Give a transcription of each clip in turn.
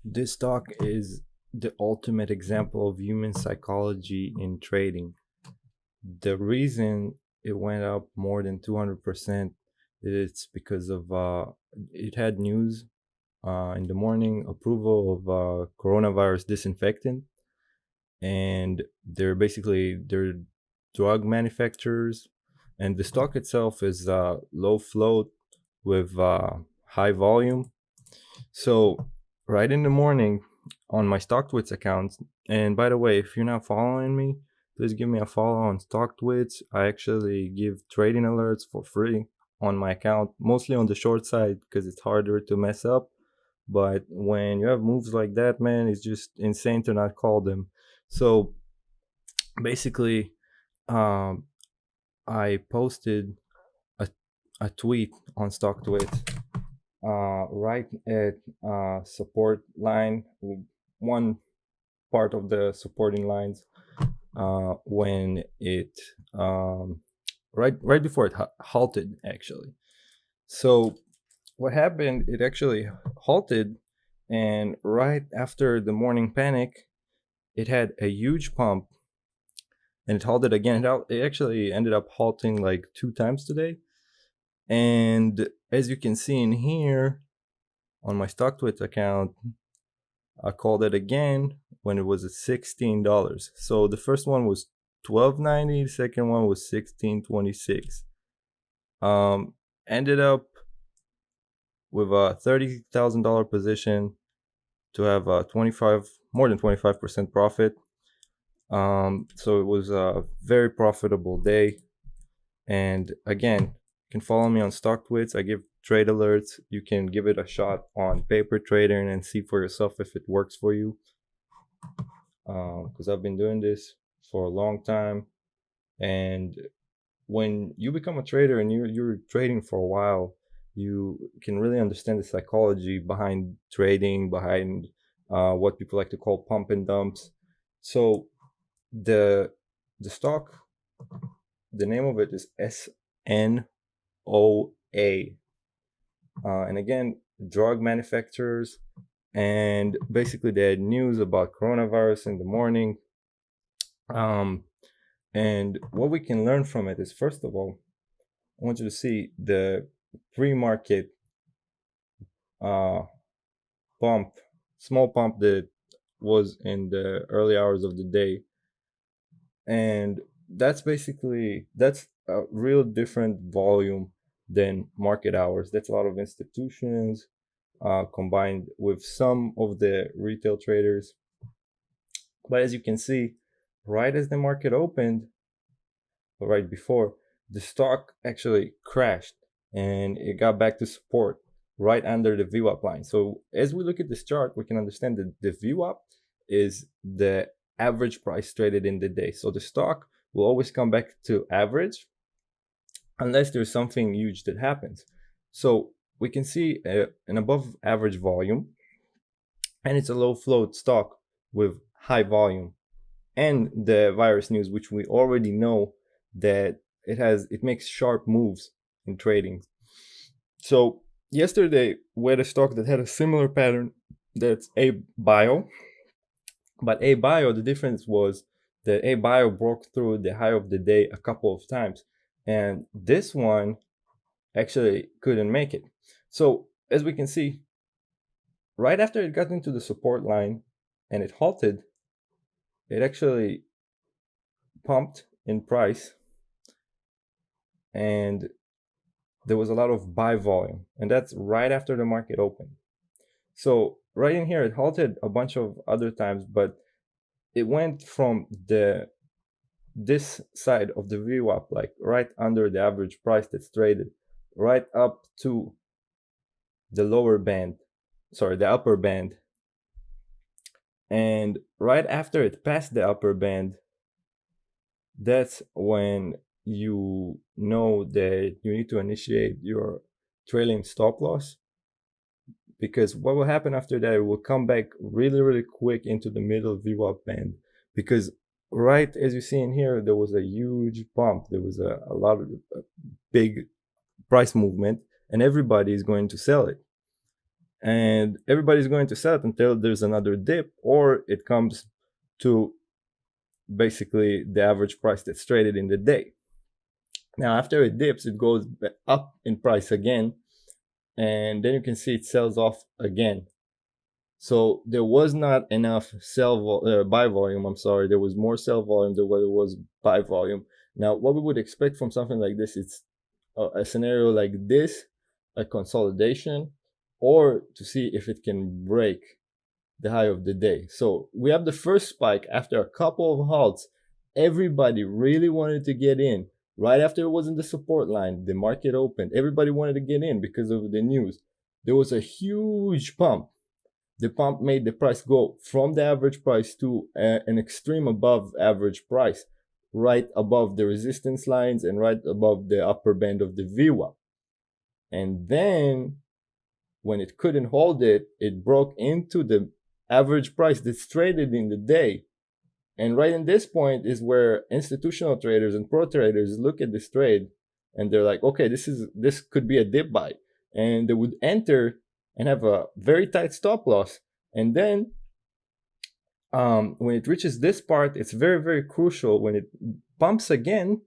This stock is the ultimate example of human psychology in trading. The reason it went up more than 200% is because of it had news in the morning, approval of coronavirus disinfectant, and they're drug manufacturers, and the stock itself is low float with high volume. So right in the morning on my Stocktwits account, and by the way, if you're not following me, please give me a follow on Stocktwits. I actually give trading alerts for free on my account, mostly on the short side because it's harder to mess up. But when you have moves like that, man, it's just insane to not call them. So basically, um, I posted a, a tweet on Stocktwits right at support line, one part of the supporting lines, when it right before it halted actually. So what happened? It actually halted, and right after the morning panic, it had a huge pump, and it halted again. It actually ended up halting like two times today. And as you can see in here on my Stocktwits account, I called it again when it was at $16. So the first one was $12.90. The second one was $16.26. Ended up with a $30,000 position to have a more than 25% profit. So it was a very profitable day. And again, you can follow me on Stocktwits. I give trade alerts. You can give it a shot on paper trading and see for yourself if it works for you. Because I've been doing this for a long time. And when you become a trader and you're trading for a while, you can really understand the psychology behind trading, behind what people like to call pump and dumps. So the stock, the name of it is SNOA. And again, drug manufacturers. And basically, they had news about coronavirus in the morning. And what we can learn from it is, first of all, I want you to see the pre-market uh, pump, small pump that was in the early hours of the day. And that's a real different volume than market hours. That's a lot of institutions combined with some of the retail traders. But as you can see, right as the market opened, right before, the stock actually crashed and it got back to support right under the VWAP line. So as we look at this chart, we can understand that the VWAP is the average price traded in the day. So the stock will always come back to average unless there's something huge that happens. So we can see an above average volume, and it's a low float stock with high volume, and the virus news, which we already know that it makes sharp moves in trading. So yesterday we had a stock that had a similar pattern. That's A Bio, but A Bio, the difference was that A Bio broke through the high of the day a couple of times, and this one actually couldn't make it. So as we can see, right after it got into the support line and it halted, it actually pumped in price, and there was a lot of buy volume, and that's right after the market opened. So right in here, it halted a bunch of other times, but it went from this side of the VWAP, like right under the average price that's traded, right up to the upper band. And right after it passed the upper band, that's when you know that you need to initiate your trailing stop loss, because what will happen after that, it will come back really, really quick into the middle VWAP band, because right as you see in here, there was a huge pump. There was a lot of big price movement, and everybody is going to sell it. and everybody's going to sell it until there's another dip, or it comes to basically the average price that's traded in the day. Now, after it dips, it goes up in price again, and then you can see it sells off again. So there was not enough buy volume. I'm sorry, there was more sell volume than what it was buy volume. Now, what we would expect from something like this is a scenario like this, a consolidation, or to see if it can break the high of the day. So we have the first spike after a couple of halts. Everybody really wanted to get in. Right after it was in the support line, the market opened. Everybody wanted to get in because of the news. There was a huge pump. The pump made the price go from the average price to an extreme above average price, right above the resistance lines and right above the upper band of the VWAP. And then when it couldn't hold it, it broke into the average price that's traded in the day. And right in this point is where institutional traders and pro traders look at this trade and they're like, okay, this could be a dip buy. And they would enter and have a very tight stop loss. And then when it reaches this part, it's very, very crucial. When it pumps again,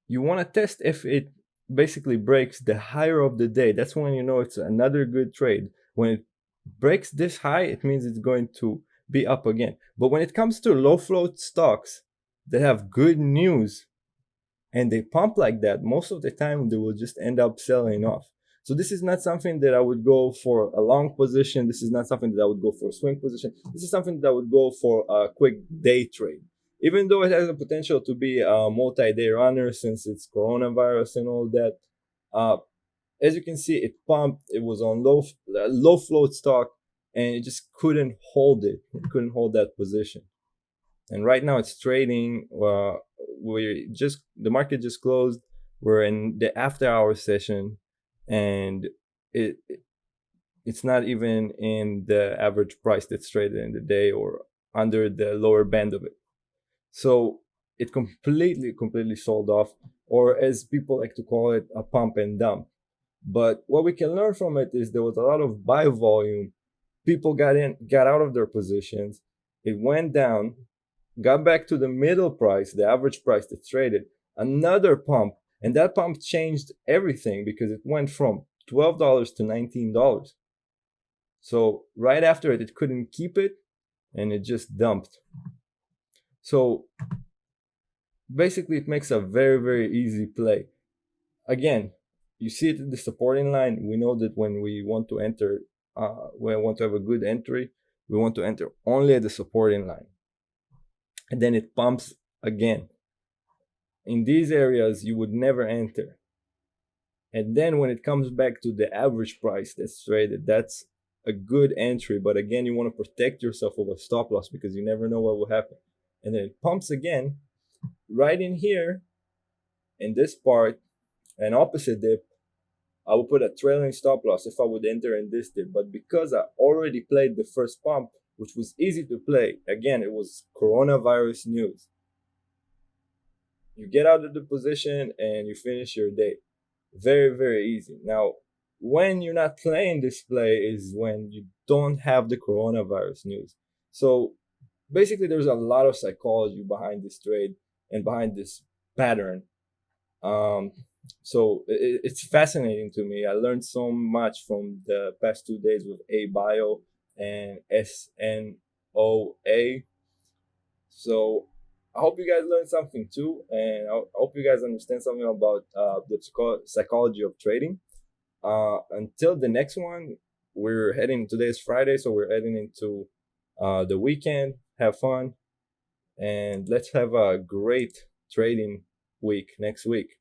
you want to test if it basically breaks the higher of the day. That's when you know it's another good trade. When it breaks this high, it means it's going to be up again. But when it comes to low float stocks that have good news and they pump like that, most of the time they will just end up selling off. So this is not something that I would go for a long position. This is not something that I would go for a swing position. This is something that I would go for a quick day trade. Even though it has the potential to be a multi-day runner since it's coronavirus and all that, as you can see, it pumped. It was on low float stock, and it just couldn't hold it. It couldn't hold that position. And right now it's trading. The market just closed. We're in the after-hour session, and it's not even in the average price that's traded in the day or under the lower band of it. So it completely sold off, or as people like to call it, a pump and dump. But what we can learn from it is there was a lot of buy volume. People got out of their positions. It went down, got back to the middle price, the average price that's traded, another pump, and that pump changed everything because it went from $12 to $19. So right after it couldn't keep it, and it just dumped. So basically, it makes a very, very easy play. Again, you see it at the supporting line. We know that when we want to enter, when we want to have a good entry, we want to enter only at the supporting line. And then it pumps again. In these areas, you would never enter. And then when it comes back to the average price that's traded, that's a good entry. But again, you want to protect yourself with a stop loss because you never know what will happen. And then it pumps again, right in here, in this part, an opposite dip. I would put a trailing stop loss if I would enter in this dip. But because I already played the first pump, which was easy to play, again, it was coronavirus news. You get out of the position and you finish your day. Very, very easy. Now, when you're not playing this play is when you don't have the coronavirus news. So basically, there's a lot of psychology behind this trade and behind this pattern. So it's fascinating to me. I learned so much from the past 2 days with ABio and SNOA. So I hope you guys learned something too, and I hope you guys understand something about the psychology of trading. Until the next one, today is Friday, so we're heading into the weekend. Have fun, and let's have a great trading week next week.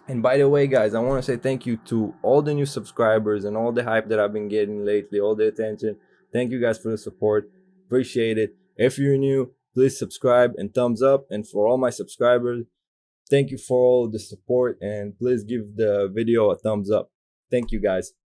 And by the way, guys, I want to say thank you to all the new subscribers and all the hype that I've been getting lately, all the attention. Thank you guys for the support. Appreciate it. If you're new, please subscribe and thumbs up. And for all my subscribers, thank you for all the support, and please give the video a thumbs up. Thank you, guys.